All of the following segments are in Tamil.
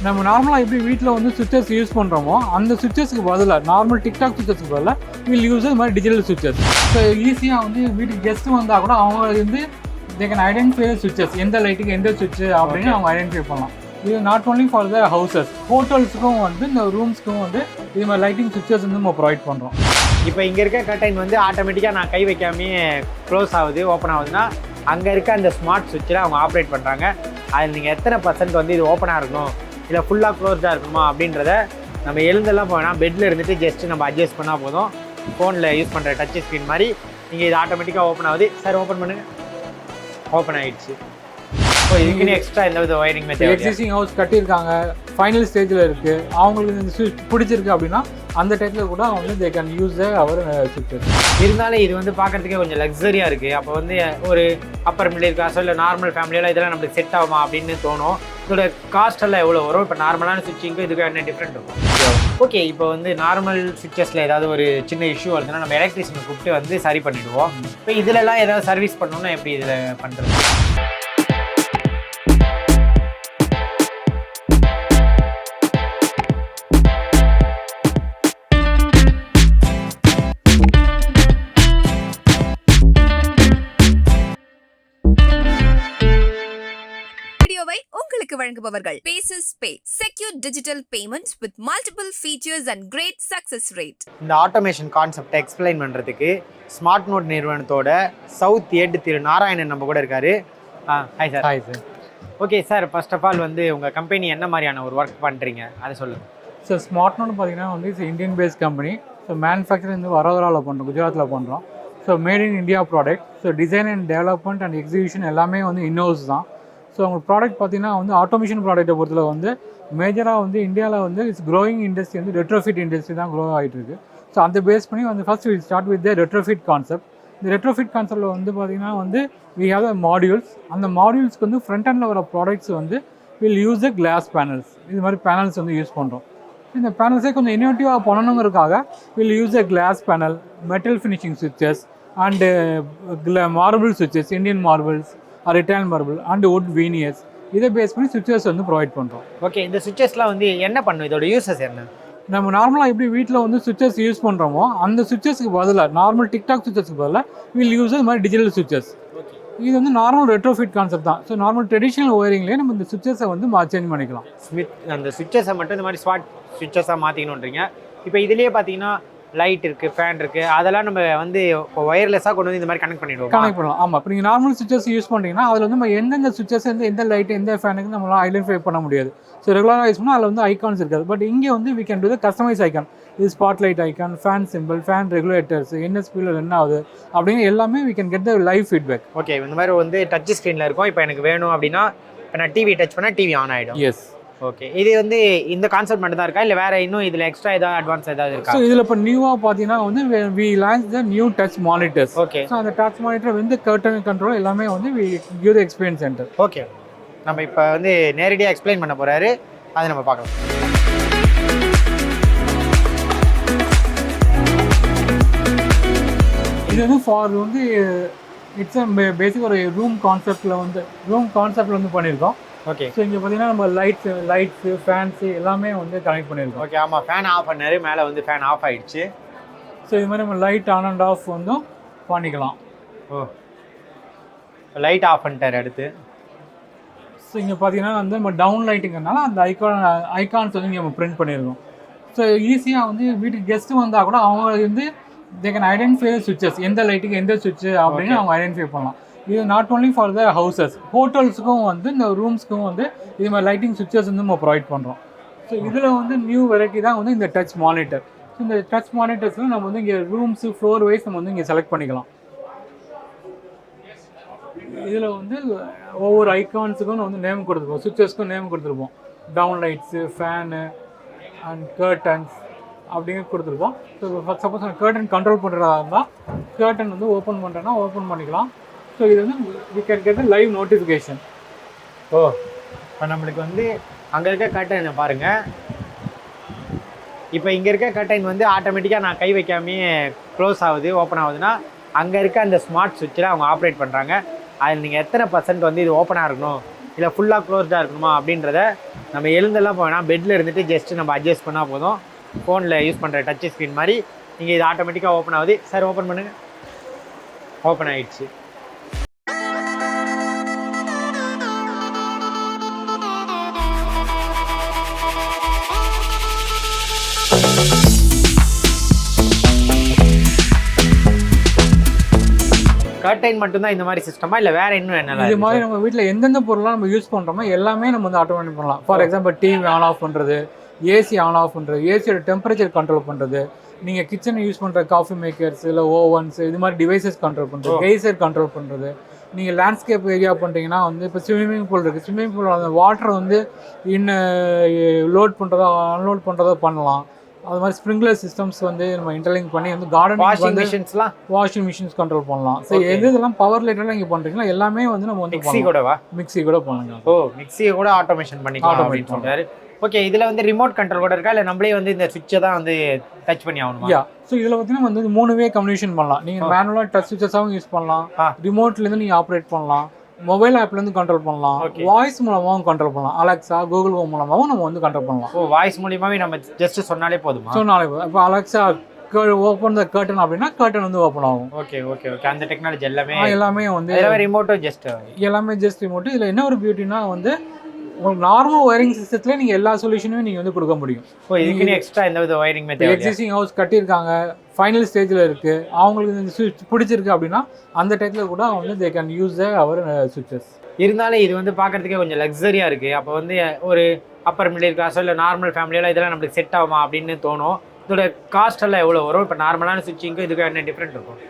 நம்ம நார்மலாக எப்படி வீட்டில் வந்து சுவிச்சஸ் யூஸ் பண்ணுறோமோ அந்த சுவிச்சஸ்க்கு பதிலாக நார்மல் டிக்டாக் சுவிச்சஸ்க்கு பதிலாக வில் யூஸ் இது மாதிரி டிஜிட்டல் சுவிச்சஸ். ஸோ ஈஸியாக வந்து வீட்டுக்கு கெஸ்ட்டு வந்தால் கூட அவங்க வந்து தே கேன் ஐடென்டிஃபை சுவிச்சஸ், எந்த லைட்டுக்கு எந்த சுவிட்சு அப்படின்னு அவங்க ஐடென்டிஃபை பண்ணலாம். இது not only for the houses, ஹோட்டல்ஸுக்கும் வந்து இந்த ரூம்ஸ்க்கும் வந்து இது மாதிரி லைட்டிங் சுவிச்சஸ் வந்து நம்ம ப்ரொவைட் பண்ணுறோம். இப்போ இங்கே இருக்க கர்டைன் வந்து ஆட்டோமேட்டிக்காக நான் கை வைக்காமே க்ளோஸ் ஆகுது, ஓப்பன் ஆகுதுன்னா அங்கே இருக்க அந்த ஸ்மார்ட் சுவிட்சில் அவங்க ஆப்ரேட் பண்ணுறாங்க. அதில் நீங்கள் எத்தனை பர்சன்ட் வந்து இது ஓப்பனாக இருக்கணும் இல்லை ஃபுல்லாக க்ளோஸ்டாக இருக்கணுமா அப்படின்றத நம்ம எழுந்தெல்லாம் போனால் பெட்டில் இருந்துட்டு ஜஸ்ட்டு நம்ம அட்ஜஸ்ட் பண்ணால் போதும். ஃபோனில் யூஸ் பண்ணுற டச் ஸ்க்ரீன் மாதிரி நீங்கள் இது ஆட்டோமேட்டிக்காக ஓப்பன் ஆகுது. சார் ஓப்பன் பண்ணுங்கள், ஓப்பன் ஆகிடுச்சு. ஸோ இதுக்குன்னு எக்ஸ்ட்ரா எந்த வித ஒயரிங் மெத்தட் எக்ஸிஸ்டிங் ஹவுஸ் கட்டியிருக்காங்க, ஃபைனல் ஸ்டேஜில் இருக்குது, அவங்களுக்கு இந்த சுவிட்ச் பிடிச்சிருக்கு அப்படின்னா அந்த டைத்தில் கூட அவங்க வந்து தே கேன் யூஸ் அவர் சுவிட்சஸ். இருந்தாலும் இது வந்து பார்க்குறதுக்கே கொஞ்சம் லக்ஸரியாக இருக்குது. அப்போ வந்து ஒரு அப்பர் மிடில் கிளாஸோ இல்லை நார்மல் ஃபேமிலியெல்லாம் இதெல்லாம் நம்மளுக்கு செட் ஆகுமா அப்படின்னு தோணும். இதோட காஸ்ட் எல்லாம் எவ்வளோ வரும்? இப்போ நார்மலான சுவிட்சிங்கும் இதுக்கு என்ன டிஃப்ரெண்ட் இருக்கும்? ஓகே, இப்போ வந்து நார்மல் சுவிட்சஸில் ஏதாவது ஒரு சின்ன இஷ்யூ வருதுன்னா நம்ம எலக்ட்ரிஷியனை கூப்பிட்டு வந்து சரி பண்ணிவிடுவோம். இப்போ இதிலெல்லாம் ஏதாவது சர்வீஸ் பண்ணணும்னா எப்படி இதில் பண்ணுறது? உங்களுக்கு வழங்குபவர்கள் பேசஸ் பே, secure digital payments with multiple features and great success rate. இந்த ஆட்டோமேஷன் கான்செப்டை எக்ஸ்பிளைன் பண்ணுறதுக்கு ஸ்மார்ட் நோட் நிறுவனத்தோட சவுத் ஹெட் திரு நாராயணன் நம்ம கூட இருக்காரு. Hi sir. Hi sir. Okay sir, first of all வந்து உங்கள் கம்பெனி என்ன மாதிரியான ஒரு ஒர்க் பண்ணுறீங்க அதை சொல்லுங்கள். ஸோ ஸ்மார்ட் நோட்னு பார்த்தீங்கன்னா வந்து it's Indian based company. So manufacturing வந்து வரோதராவில் பண்ணுறோம், குஜராத்தில் பண்ணுறோம். So made in India product. So design and development and எக்ஸிபியூஷன் எல்லாமே வந்து இன்னோஸ் தான். ஸோ அவங்க ப்ராடக்ட் பார்த்தீங்கன்னா வந்து ஆட்டோமேஷன் ப்ராடக்ட்டை பொறுத்தல வந்து மேஜராக வந்து இந்தியாவில் வந்து இட்ஸ் க்ரோயிங் இண்டஸ்ட்ரி வந்து ரெட்ரோஃபிட் இண்டஸ்ட்ரி தான் க்ரோ ஆகிட்டு இருக்குது. ஸோ அந்த பேஸ் பண்ணி வந்து first will start with the retrofit concept. இந்த ரெட்ரோஃபிட் கான்செப்டில் வந்து பார்த்தீங்கன்னா வந்து வி ஹேவ் த மாடியூல்ஸ். அந்த மாடியூல்ஸ்க்கு வந்து ஃப்ரண்ட் ஹேண்டில் வர ப்ராடக்ட்ஸ் வந்து will use the glass panels. இது மாதிரி பேனல்ஸ் வந்து யூஸ் பண்ணுறோம். இந்த பேனல்ஸே கொஞ்சம் இன்னோவேட்டிவாக பண்ணணுங்கிறதுக்காக will use the glass panel, metal finishing switches and marble switches, Indian marbles, retail marble and wood veneers, இதை பேஸ் பண்ணி சுவிச்சஸ் வந்து ப்ரொவைட் பண்ணுறோம். ஓகே, இந்த சுவிச்சஸ்லாம் வந்து என்ன பண்ணும்? இதோட யூசஸ் என்ன? நம்ம நார்மலாக எப்படி வீட்டில் வந்து சுவிச்சஸ் யூஸ் பண்ணுறோமோ அந்த சுவிச்சஸ்க்கு பதிலாக நார்மல் டிக்டாக் சுவிச்சஸ்க்கு பதிலாக வில் யூஸ் இது மாதிரி டிஜிட்டல் சுவிச்சஸ். இது வந்து நார்மல் ரெட்ரோஃபிட் கான்செப்ட் தான். ஸோ நார்மல் ட்ரெடிஷ்னல் ஒயரிங்லேயே நம்ம இந்த சுவிச்சஸை வந்து சேஞ்ச் பண்ணிக்கலாம். அந்த சுவிச்சஸை மட்டும் இந்த மாதிரி ஸ்மார்ட் சுவிச்சஸாக மாற்றிக்கணுன்றீங்க. இப்போ இதுலேயே பார்த்தீங்கன்னா லைட் இருக்குது, ஃபேன் இருக்குது, அதெல்லாம் நம்ம வந்து இப்போ ஒயர்லெஸ்ஸாக கொண்டு வந்து இந்த மாதிரி கனெக்ட் பண்ணிவிடுவோம். கனெக்ட் பண்ணலாம். ஆமாம், இப்போ நீங்கள் நார்மல் சுவிச்சஸ் யூஸ் பண்ணுறீங்கன்னா அதில் வந்து நம்ம எந்தெந்த சுவிச்சஸ் வந்து எந்த லைட்டு எந்த ஃபேனுக்கு நம்மளால் ஐடென்டிஃபை பண்ண முடியாது. ஸோ ரெகுலராக யூஸ் பண்ணால் அதில் வந்து ஐகான்ஸ் இருக்காது. பட் இங்கே வந்து we can do the customize icon. இது spot light icon, fan simple, fan regulators, என்ன ஸ்பீடில் ரன் ஆகுது அப்படின்னு எல்லாமே we can get the live feedback. Okay, இந்த மாதிரி வந்து டச் ஸ்க்ரீனில் இருக்கும். இப்போ எனக்கு வேணும் அப்படின்னா இப்போ நான் டிவி டச் பண்ணால் டிவி ஆன் ஆகிடும். எஸ். ஓகே, இது வந்து இந்த கான்செப்ட் மட்டும் தான் இருக்கா இல்லை வேறு இன்னும் இதில் எக்ஸ்ட்ரா ஏதாவது அட்வான்ஸ் ஏதாவது இருக்கா? ஸோ இதில் இப்போ நியூவாக பார்த்தீங்கன்னா வந்து we launch the new touch monitors. Okay, so அந்த டச் மானிட்டர் வந்து கர்டன் கண்ட்ரோல் எல்லாமே வந்து we give the experience centre. Okay, நம்ம இப்போ வந்து நேரடியாக எக்ஸ்பிளைன் பண்ண போகிறாரு, அதை நம்ம பார்க்கலாம். இது வந்து ஃபார் வந்து இட்ஸ் பேசிக் ஒரு ரூம் கான்செப்டில் வந்து பண்ணியிருக்கோம். ஓகே, ஸோ இங்கே பார்த்தீங்கன்னா நம்ம லைட்ஸு ஃபேன்ஸு எல்லாமே வந்து கனெக்ட் பண்ணியிருக்கோம். ஓகே, ஆமாம், ஃபேன் ஆஃப் பண்ணாரு, மேலே வந்து ஃபேன் ஆஃப் ஆகிடுச்சு. ஸோ இது மாதிரி நம்ம லைட் ஆன் அண்ட் ஆஃப் வந்து பண்ணிக்கலாம். ஓ, லைட் ஆஃப் பண்ணிட்டார். அடுத்து ஸோ இங்கே பார்த்தீங்கன்னா வந்து நம்ம டவுன் லைட்டுங்கிறனால அந்த ஐகான்ஸ் வந்து இங்கே நம்ம பிரிண்ட் பண்ணியிருக்கோம். ஸோ ஈஸியாக வந்து வீட்டுக்கு கெஸ்ட்டு வந்தால் கூட அவங்க வந்து தே கேன் ஐடென்டிஃபை சுவிச்சஸ், எந்த லைட்டுக்கு எந்த சுவிட்சு அப்படின்னு அவங்க ஐடென்டிஃபை பண்ணலாம். இது not only for the houses, ஹோட்டல்ஸுக்கும் வந்து இந்த ரூம்ஸ்க்கும் வந்து இது மாதிரி லைட்டிங் சுவிச்சஸ் வந்து நம்ம ப்ரொவைட் பண்ணுறோம். ஸோ இதில் வந்து நியூ வெரைட்டி தான் வந்து இந்த டச் மானிட்டர். ஸோ இந்த டச் மானிட்டர்ஸில் நம்ம வந்து இங்கே ரூம்ஸு ஃப்ளோர் வைஸ் நம்ம வந்து இங்கே செலக்ட் பண்ணிக்கலாம். இதில் வந்து ஒவ்வொரு ஐகான்ஸுக்கும் வந்து நேம் கொடுத்துருப்போம், சுவிச்சஸ்க்கும் நேம் கொடுத்துருப்போம். Down lights, fan and curtains அப்படின்னு கொடுத்துருப்போம். ஸோ சப்போஸ் நான் கர்டன் கண்ட்ரோல் பண்ணுறதா இருந்தால் கர்டன் வந்து ஓப்பன் பண்ணுறேன்னா ஓப்பன் பண்ணிக்கலாம். ஸோ இது வந்து we can get live notification. ஓ, இப்போ நம்மளுக்கு வந்து அங்கே இருக்க கர்டைனை பாருங்கள். இப்போ இங்கே இருக்க கர்டைன் வந்து ஆட்டோமேட்டிக்காக நான் கை வைக்காமே க்ளோஸ் ஆகுது, ஓப்பன் ஆகுதுன்னா அங்கே இருக்க அந்த ஸ்மார்ட் சுவிட்சில் அவங்க ஆப்ரேட் பண்ணுறாங்க. அதில் நீங்கள் எத்தனை பர்சன்ட் வந்து இது ஓப்பனாக இருக்கணும் இல்லை ஃபுல்லாக க்ளோஸ்டாக இருக்கணுமா அப்படின்றத நம்ம எழுந்தெல்லாம் போனால் பெட்டில் இருந்துட்டு ஜஸ்ட்டு நம்ம அட்ஜஸ்ட் பண்ணால் போதும். ஃபோனில் யூஸ் பண்ணுற டச் ஸ்க்ரீன் மாதிரி நீங்கள் இது ஆட்டோமேட்டிக்காக ஓப்பன் ஆகுது. சார் ஓப்பன் பண்ணுங்கள். ஓப்பன் ஆகிடுச்சு. கர்டைன் மட்டும்தான் இந்த மாதிரி சிஸ்டமா இல்லை வேற இன்னும் என்ன? இது மாதிரி நம்ம வீட்டில் எந்தெந்த பொருள்லாம் நம்ம யூஸ் பண்ணுறோமோ எல்லாமே நம்ம வந்து ஆட்டோமேட்டிக் பண்ணலாம். For example TV on off பண்ணுறது, ஏசி ஆன் ஆஃப் பண்ணுறது, ஏசியோட டெம்பரேச்சர் கண்ட்ரோல் பண்ணுறது, நீங்கள் கிச்சனை யூஸ் பண்ணுற காஃபி மேக்கர்ஸ் இல்லை ஓவன்ஸ் இது மாதிரி டிவைசஸ் கண்ட்ரோல் பண்ணுறது, கெய்சர் கண்ட்ரோல் பண்ணுறது. நீங்கள் லேண்ட்ஸ்கேப் ஏரியா பண்ணுறீங்கன்னா வந்து இப்போ ஸ்விம்மிங் பூல் இருக்குது, ஸ்விம்மிங் பூல் அந்த வாட்டர் வந்து லோட் பண்ணுறதோ அன்லோட் பண்ணுறதோ பண்ணலாம். அது மாதிரி ஸ்ப்ரிங்க்லர் சிஸ்டம்ஸ் வந்து நம்ம இன்டர்லிங்க் பண்ணி வந்து கார்டன் வாஷிங் மிஷின்ஸ் கண்ட்ரோல் பண்ணலாம். ஸோ இதெல்லாம் பவர் ரிலேட்டடாக நீங்கள் பண்ணுறீங்களா எல்லாமே வந்து நம்ம வந்து மிக்ஸி கூட பண்ணலாம். மிக்ஸியை கூட ஆட்டோமேஷன் பண்ணிக்கலாம் அப்படின்னு சொல்றாரு. ஓகே, இதில் வந்து ரிமோட் கண்ட்ரோல் கூட இருக்கா இல்லை நம்மளே வந்து இந்த சுவிட்சை தான் வந்து டச் பண்ணி ஆகணும்? ஸோ இதில் பார்த்தீங்கன்னா வந்து 3 வே கம்யூனிகேஷன் பண்ணலாம். நீங்கள் மேனுவலாக டச் சுவிட்சஸாகவும் யூஸ் பண்ணலாம், ரிமோட்லேருந்து நீங்கள் ஆப்ரேட் பண்ணலாம், மொபைல் ஆப்லேருந்து கண்ட்ரோல் பண்ணலாம், வாய்ஸ் மூலமாகவும் கண்ட்ரோல் பண்ணலாம், அலெக்ஸா கூகுள் ஹோம் மூலமாகவும் நம்ம வந்து கண்ட்ரோல் பண்ணலாம். வாய்ஸ் மூலியமாகவே நம்ம ஜஸ்ட் சொன்னாலே போதுமா? இப்போ அலெக்ஸா ஓப்பன் த கர்டன் அப்படின்னா கர்டன் வந்து ஓப்பன் ஆகும். Okay okay okay. அந்த டெக்னாலஜி எல்லாமே வந்து ரிமோட்டும் எல்லாமே ஜஸ்ட் ரிமோட். இதில் என்ன ஒரு பியூட்டினா வந்து உங்களுக்கு நார்மல் ஒயரிங் சிஸ்டத்தில் நீங்கள் எல்லா சொல்யூஷனுமே நீங்கள் வந்து கொடுக்க முடியும். இதுக்குன்னு எக்ஸ்ட்ரா எந்த வித ஒயரிங் மெத்தட் எக்ஸிஸ்டிங் ஹவுஸ் கட்டியிருக்காங்க, ஃபைனல் ஸ்டேஜில் இருக்குது, அவங்களுக்கு இந்த சுவிட்ச் பிடிச்சிருக்கு அப்படின்னா அந்த டைத்தில் கூட அவங்க வந்து தே கேன் யூஸ் அவர் சுவிட்சஸ். இருந்தாலும் இது வந்து பார்க்குறதுக்கே கொஞ்சம் லக்ஸரியாக இருக்குது. அப்போ வந்து ஒரு அப்பர் மிடில் கிளாஸோ இல்லை நார்மல் ஃபேமிலியெல்லாம் இதெல்லாம் நம்மளுக்கு செட் ஆகுமா அப்படின்னு தோணும். இதோட காஸ்ட் எல்லாம் எவ்வளோ வரும்? இப்போ நார்மலான சுவிட்சிங்க்கு இதுக்கு என்ன டிஃப்ரெண்ட் இருக்கும்?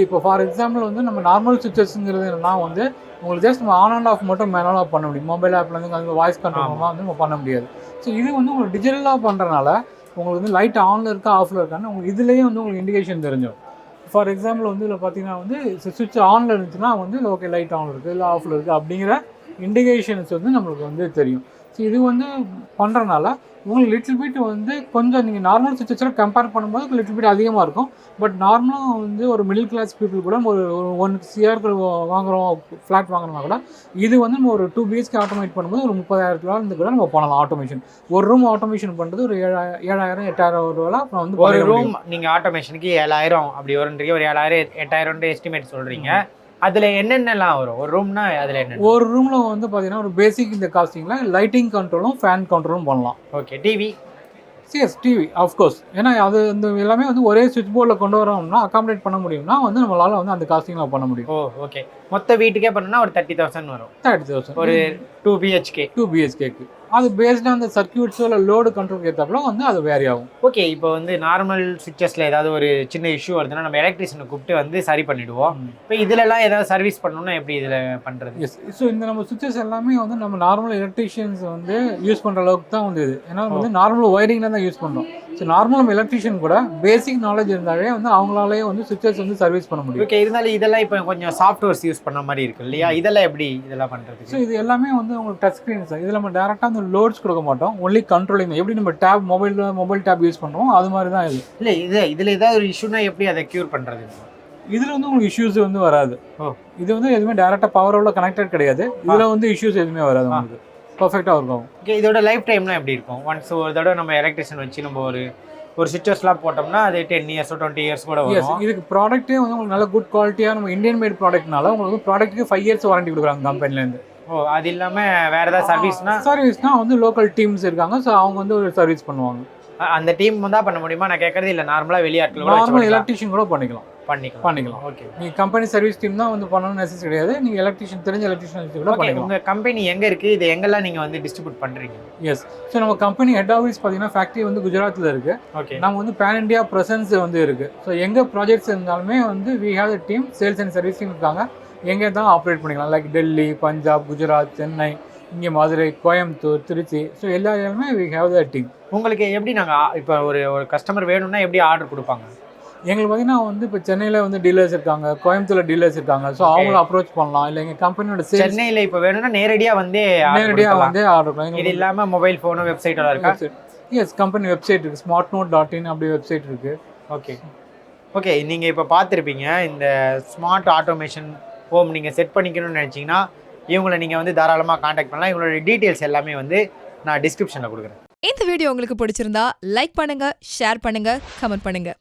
இப்போ ஃபார் எக்ஸாம்பிள் வந்து நம்ம நார்மல் சுவிட்சஸ்ங்கிறது என்னன்னா வந்து உங்களுக்கு ஜஸ்ட் நம்ம ஆன் அண்ட் ஆஃப் மட்டும் மேனுவலாக பண்ண முடியும். மொபைல் ஆப்லேருந்து அந்த வாய்ஸ் கண்ட்ரோல் வந்து நம்ம பண்ண முடியாது. ஸோ இது வந்து உங்களுக்கு டிஜிட்டலாக பண்ணுறதுனால உங்களுக்கு வந்து லைட் ஆனில் இருக்கா ஆஃபில் இருக்கான்னு உங்களுக்கு இதுலேயே வந்து உங்களுக்கு இண்டிகேஷன் தெரிஞ்சிடும். ஃபார் எக்ஸாம்பிள் வந்து இதில் பார்த்தீங்கன்னா வந்து சுவிட்ச் ஆனில் இருந்துச்சுன்னா வந்து ஓகே லைட் ஆனில் இருக்குது இல்லை ஆஃபில் இருக்குது அப்படிங்கிற இண்டிகேஷன்ஸ் வந்து நம்மளுக்கு வந்து தெரியும். ஸோ இது வந்து பண்ணுறதுனால உங்களுக்கு லிட்டில் பிட் வந்து கொஞ்சம் நீங்கள் நார்மல் சுவிட்சஸில் கம்பேர் பண்ணும்போது லிட்டில் பிட் அதிகமாக இருக்கும். பட் நார்மலாக வந்து ஒரு மிடில் கிளாஸ் பீப்புள் கூட ஒரு 1 CR வாங்குகிறோம், ஃப்ளாட் வாங்குறோம்னா கூட இது வந்து நம்ம ஒரு 2 BHK ஆட்டோமேட் பண்ணும்போது ஒரு 30,000 கூட நம்ம பண்ணலாம். ஆட்டோமேஷன் ஒரு ரூம் ஆட்டோமேஷன் பண்ணுறது ஒரு 7,000 8,000 ரூபாய் வந்து ஒரு ரூம் நீங்கள் ஆட்டோமேஷனுக்கு 7,000 அப்படி வருன்றீங்க. ஒரு 7,000 8,000 எஸ்டிமேட் சொல்கிறீங்க. அதில் என்னென்னலாம் வரும் ஒரு ரூம்னா? அதில் என்ன ஒரு ரூமில் வந்து பார்த்தீங்கன்னா ஒரு பேசிக் இந்த காஸ்டிங்கில் லைட்டிங் கண்ட்ரோலும் ஃபேன் கண்ட்ரோலும் பண்ணலாம். ஓகே. டிவி? TV of course. ஏன்னா அது இந்த எல்லாமே வந்து ஒரே சுவிட்ச் போர்டில் கொண்டு வரோம்னா அகாமடேட் பண்ண முடியும்னா வந்து நம்மளால் வந்து அந்த காஸ்டிங்கில் பண்ண முடியும். ஓகே. மொத்த வீட்டுக்கே பண்ணணும்னா ஒரு 30,000 வரும். 30,000 ஒரு 2 BHK. அது பேஸ்டாக அந்த சர்க்கியூட்ஸோ இல்லை லோடு கண்ட்ரோல் ஏற்றாப்புல வந்து அது வேரி ஆகும். ஓகே. இப்போ வந்து நார்மல் சுவிட்சஸில் ஏதாவது ஒரு சின்ன இஷ்யூ வருதுன்னா நம்ம எலக்ட்ரிஷியனை கூப்பிட்டு வந்து சரி பண்ணிவிடுவோம். இப்போ இதிலலாம் ஏதாவது சர்வீஸ் பண்ணணும்னா எப்படி இதில் பண்ணுறது? எஸ். ஸோ இந்த நம்ம சுவிட்சஸ் எல்லாமே வந்து நம்ம நார்மல் எலக்ட்ரிஷியன்ஸ் வந்து யூஸ் பண்ணுற அளவுக்கு தான் வந்து இது. ஏன்னா வந்து நார்மல் ஒயரிங்கில் தான் யூஸ் பண்ணுறோம். ஸோ நார்மல் நம்ம எலக்ட்ரிஷியன் கூட பேசிக் நாலேஜ் இருந்தாலே வந்து அவங்களாலே வந்து சுவிட்சஸ் வந்து சர்வீஸ் பண்ண முடியும். ஓகே. இருந்தாலும் இதெல்லாம் இப்போ கொஞ்சம் சாஃப்ட்வேர்ஸ் யூஸ் பண்ண மாதிரி இருக்கு இல்லையா? இதெல்லாம் எப்படி இதெல்லாம் பண்ணுறது? ஸோ இது எல்லாமே வந்து உங்களுக்கு டச் ஸ்க்ரீன்ஸ். இதில் நம்ம டேரெக்டாக அந்த லோட்ஸ் கொடுக்க மாட்டோம், ஒன்லி கண்ட்ரோலிங். எப்படி நம்ம டேப் மொபைல் டேப் யூஸ் பண்ணுறோம் அது மாதிரி தான் இது. இல்லை இதில் ஏதாவது ஒரு இஷ்யூனா எப்படி அதை க்யூர் பண்ணுறது? இதில் வந்து உங்களுக்கு இஷ்யூஸ் வந்து வராது. இது வந்து எதுவுமே டேரெக்டாக பவரோட கனெக்டட் கிடையாது. இதில் வந்து இஷ்யூஸ் எதுவுமே வராது, உங்களுக்கு பர்ஃபெக்டாக இருக்கும். ஓகே. இதோட லைஃப் டைம்லாம் எப்படி இருக்கும்? ஒன்ஸ் ஒரு தடவை நம்ம எலக்ட்ரிஷியன் வச்சு நம்ம ஒரு சுவிட்சஸ்லாம் போட்டோம்னா அது 10 years 20 years கூட வரும். இதுக்கு ப்ராடக்ட்டே வந்து உங்களுக்கு நல்ல குட் குவாலிட்டியாக நம்ம இந்தியன் மேட் ப்ராடக்ட்னால உங்களுக்கு ப்ராடக்ட்டுக்கு 5 years வாரண்டி கொடுக்குறாங்க கம்பெனிலேருந்து. அது இல்லாமல் வேறு ஏதாவது சர்வீஸ்னா வந்து லோக்கல் டீம்ஸ் இருக்காங்க. ஸோ அவங்க வந்து ஒரு சர்வீஸ் பண்ணுவாங்க. அந்த டீம் தான் பண்ண முடியுமா? நான் கேட்கறது இல்லை, நார்மலாக வெளியாட்கள் நார்மல் எலக்ட்ரிஷியன் கூட பண்ணிக்கலாம். ஓகே. நீங்கள் கம்பெனி சர்வீஸ் டீம் தான் வந்து பண்ணணும்னு நெசசரி கிடையாது. நீங்கள் எலக்ட்ரிஷியன் தெரிஞ்ச எலக்ட்ரிஷியன் கூட பண்ணிக்கலாம். உங்கள் கம்பெனி எங்கே இருக்குது? இது எங்கெல்லாம் நீங்கள் வந்து டிஸ்ட்ரிபியூட் பண்ணுறீங்க? எஸ். ஸோ நம்ம கம்பெனி ஹெட் ஆஃபீஸ் பார்த்தீங்கன்னா ஃபேக்ட்ரி வந்து குஜராத்தில் இருக்குது. ஓகே. நம்ம வந்து பேன் இண்டியா ப்ரெசன்ஸ் வந்து இருக்குது. ஸோ எங்கே ப்ராஜெக்ட்ஸ் இருந்தாலுமே வந்து we have the team sales and service team இருக்காங்க. எங்கே தான் ஆப்ரேட் பண்ணிக்கலாம். லைக் டெல்லி, பஞ்சாப், குஜராத், சென்னை, இங்கே மதுரை, கோயம்புத்தூர், திருச்சி. ஸோ எல்லா இடமே வி ஹேவ் த டீம். உங்களுக்கு எப்படி நாங்கள் இப்போ ஒரு கஸ்டமர் வேணும்னா எப்படி ஆர்டர் கொடுப்பாங்க? எங்களுக்கு பார்த்தீங்கன்னா வந்து இப்போ சென்னையில் வந்து டீலர்ஸ் இருக்காங்க, கோயம்புத்தூரில் டீலர்ஸ் இருக்காங்க. ஸோ அவங்கள அப்ரோச் பண்ணலாம். இல்லை எங்கள் கம்பெனியோட சென்னையில் இப்போ வேணும்னா நேரடியாக வந்து ஆர்டர் பண்ணலாம். இது இல்லாமல் மொபைல் ஃபோனோ வெப்சைட்டோட இருக்கா? எஸ். கம்பெனி வெப்சைட் இருக்குது, smartnote.in அப்படி வெப்சைட் இருக்குது. ஓகே. நீங்கள் இப்போ பார்த்துருப்பீங்க இந்த ஸ்மார்ட் ஆட்டோமேஷன் ஹோம் நீங்கள் செட் பண்ணிக்கணும்னு நினச்சிங்கன்னா இவங்களை நீங்கள் வந்து தாராளமாக காண்டாக்ட் பண்ணலாம். இவங்களோட டீட்டெயில்ஸ் எல்லாமே வந்து நான் டிஸ்கிரிப்ஷனில் கொடுக்குறேன். இந்த வீடியோ உங்களுக்கு பிடிச்சிருந்தா லைக் பண்ணுங்க, ஷேர் பண்ணுங்க, கமெண்ட் பண்ணுங்க.